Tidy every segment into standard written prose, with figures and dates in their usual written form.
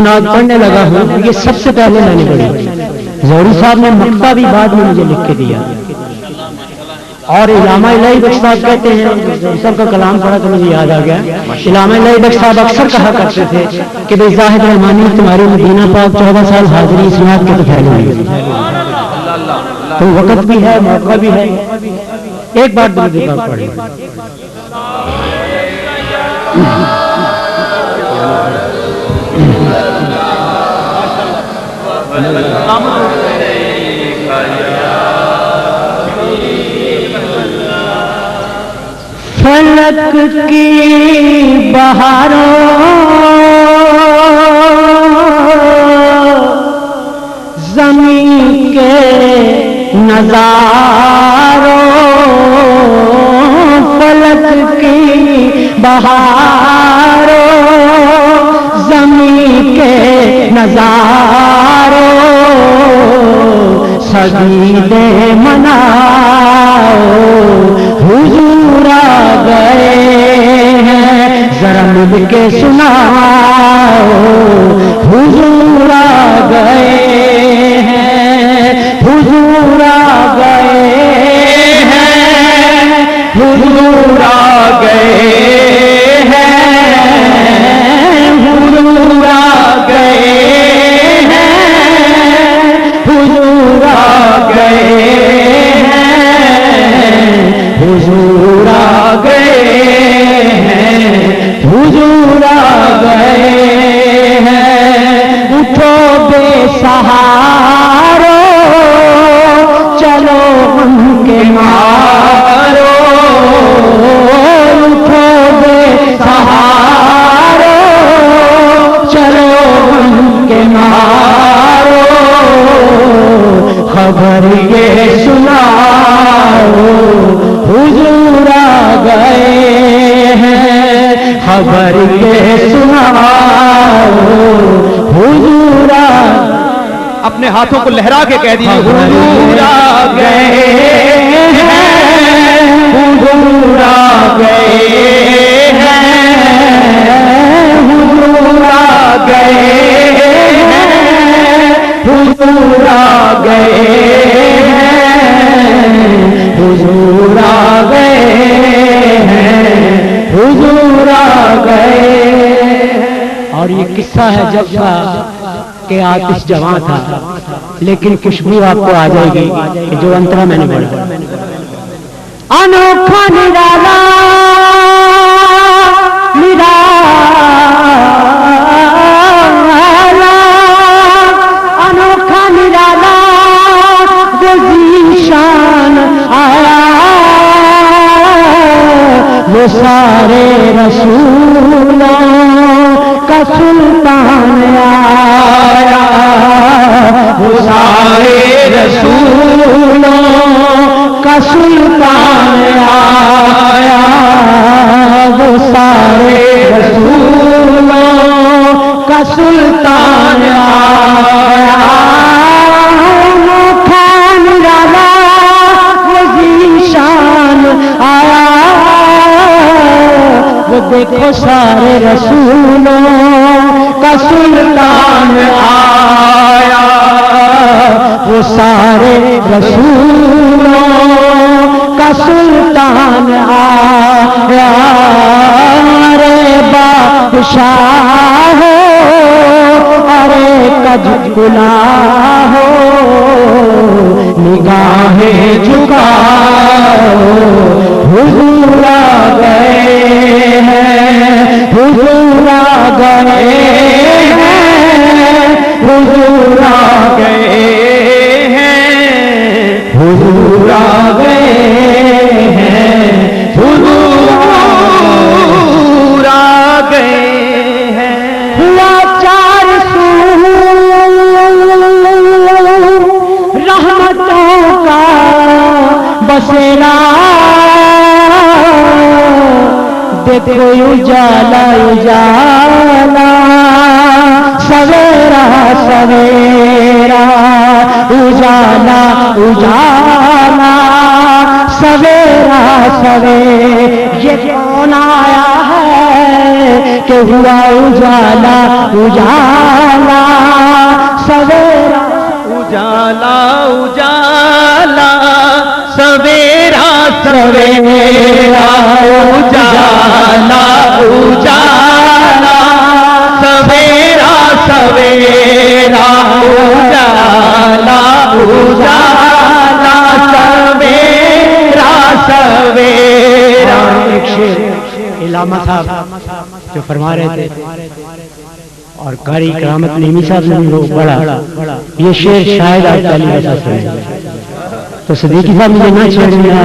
नाद पढ़ने लगा हूँ, ये सबसे पहले मैंने पढ़ी। ज़ौहरी साहब ने मक्ता भी बाद में मुझे लिख के दिया। और इलामा इलाही बख्श साहब कहते हैं, ज़ौहरी साहब का कलाम पढ़ा तो मुझे याद आ गया। इलामा इलाही बख्श साहब अक्सर कहा करते थे कि भाई ज़ाहिद रहमानी तुम्हारी मदीना पाक 14 साल हाजिरी इस्लाम के तो फैली हुई है, तो वक्त भी है, मौका भी है। एक बार दूसरी बात पढ़ी। फलक की बहारों ज़मीन के नज़ारों, फलक की बहारों ज़मीन के नज़ारों, सजीदे मनाओ हुजूर आ गए हैं, जरा मिल के सुनाओ हुजूर आ गए हैं, हुजूर आ गए हैं, हुजूर आ गए हैं, हुजूर आ गए हैं, हुजूर आ गए हैं, हुजूर आ गए हैं, हुजूर आ गए हैं। उठो बेसहारो चलो उनके मारो, उठो बेसहारो चलो उनके मारो, खबर ये सुनाओ हुजूर आ गए हैं, खबर ये सुनाओ हुजूर आ। अपने हाथों को लहरा के कह दीजिए हुजूर आ गए हैं, हुजूर आ गए हैं, हुजूर आ गए हैं, हुजूर आ गए हैं, हुजूर आ गए हैं, हुजूर आ गए। और ये किस्सा है जब का कि आतिश जवां था, लेकिन खुशबू आपको आ जाएगी जो अंतरा मैंने पढ़ा। अनोखा निराला निराला, अनोखा निराला वो ज़ीशान आया, वो सारे रसूलों का सुल्तान आया, वो सारे रसूलों का सुल्तान आया, वो सारे रसूलों का सुल्तान आया। अनोखा निराला वो ज़ीशान आया, वो देखो सारे रसूलों का सुल्तान आया, वो सारे रसूलों का सुल्तान आया। अरे बादशाह हो, अरे कजकुला हो, निगाहें झुकाओ हुजूर आ गए हैं, हुजूर आ गए हैं, हुजूर आ गए हैं, हुजूर आ गए हैं, हुजूर आ गए हैं। हुआ चार सू रहमतों का बसेरा, देखो उजाला उजाला, सवेरा सवेरा, उजाला उजाला, सवेरा सवेरा। ये कौन आया है कि हुआ उजाला उजाला सवेरा उजाला उजाला सवेरा सवेरा उजाला उजाला सवेरा सवेरा उजाला उजाला सवेरा सवेरा। एक शेर इलामा साहब जो फरमा रहे थे और कारी करामत नेमी साहब ने भी वो बड़ा ये शेर शायद आज पहली वजह सुने तो सदीकी साहब मुझे ना छेड़ना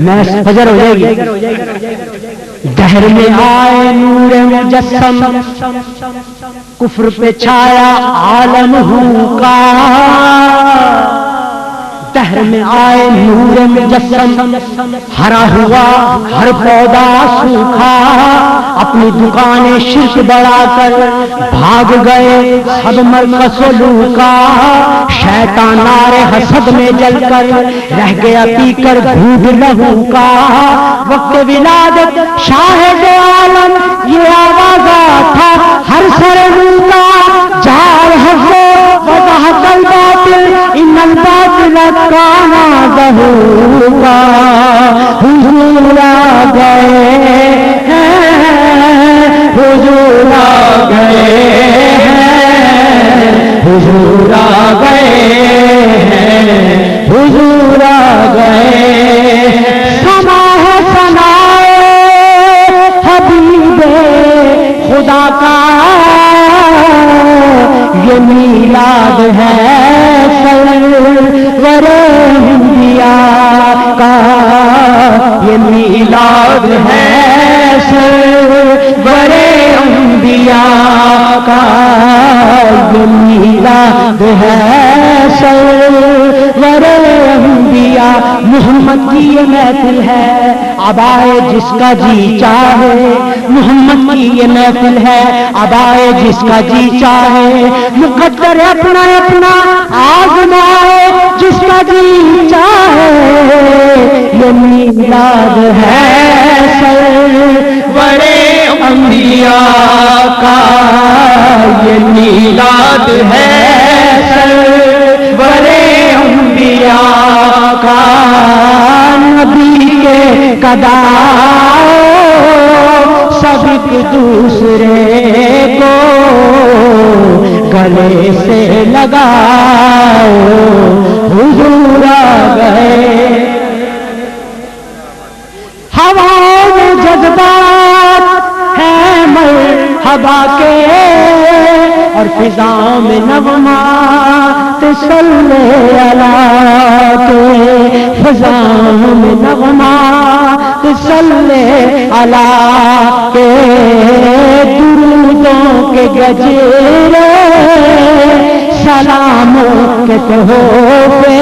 मैं फजर हो जाएगी। दहर में आए नूर मुजस्सम कुफ्र पे छाया आलम हुका। दहर में आए नूर मुजस्सम हरा हुआ हर पौधा सूखा। अपनी दुकानें शिर्क बढ़ाकर भाग गए सब मरकसोलू का। शैतान नारे हसद में जलकर रह गया पीकर भूख लहू का। वक्त विलादत शाहिद आलम ये आवाज था हर सर का। जार हको वज़हकल बातिल इन्नल बातिल काना ज़हूका। हुजूर आ गए हैं, हुजूर आ गए हैं, हुजूर आ गए हैं, हुजूर आ गए। समा है सनाए हबीबे खुदा का ये मीलाद है सरवरे इंडिया का। ये मीलाद है सरवरे इंडिया का। ये मीलाद है सरवरे इंडिया। मोहम्मद की ये महफिल है अब आए जिसका जी चाहे। मोहम्मद की ये महफिल है अब आए जिसका जी चाहे। मुकद्दर अपना अपना आज़माए जिसका जी चाहे। ये मीलाद है सरवरे अंबिया का। ये मीलाद है सरवरे अंबिया का। नबी के कदाओ सब एक दूसरे को गले से लगाओ। हुजूर आ गए। हवाओं में जज्बात है मरहबा के और फिजाओं में नगमात सल्ले अला के। फिजाओं में नगमात सल्ले अला के। दुरूदों के गजरे सलामों के तोहफे।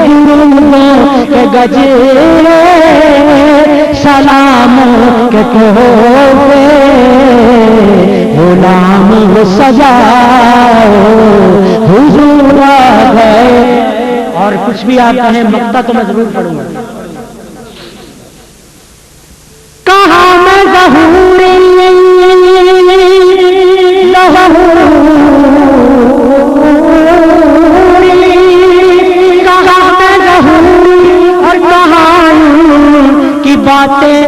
दुरूदों के गजरे सलामों के तोहफे। गुलाम सजाओ हुजूर आ गए। और कुछ भी आप कहें मक्ता तो मैं जरूर पढ़ूंगा। कहाँ मैं ज़हूरी कहाँ मैं ज़हूरी और कहाँ की बातें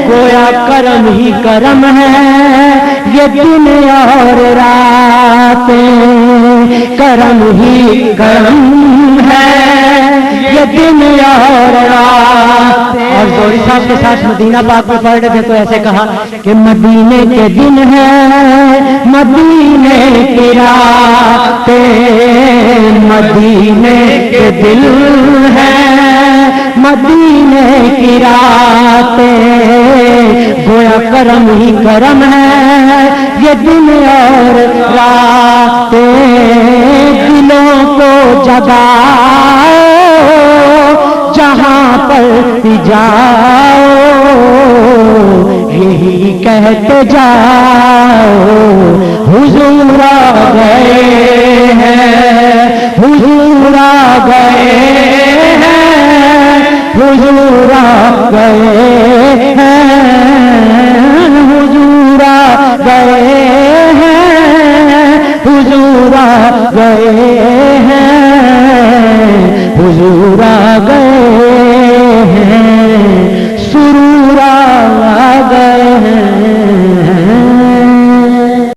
गोया करम ही करम है। ये दिन और रातें करम ही करम है। ये दिन और रातें। और जोड़ी साहब के साथ मदीना पाक में पढ़ रहे थे तो ऐसे कहा कि मदीने के दिन है मदीने की रातें। मदीने के दिल है मदीने की रातें। गोया करम ही करम है ये दिन और रातें। दिलों को जगाओ जहां पर भी जाओ। यही कहते जाओ हुजूर आ गए हैं, हुजूर आ गए हैं, हुजूर आ गए हुजूर आ गए हैं, हुजूर आ गए हैं, सुरूर आ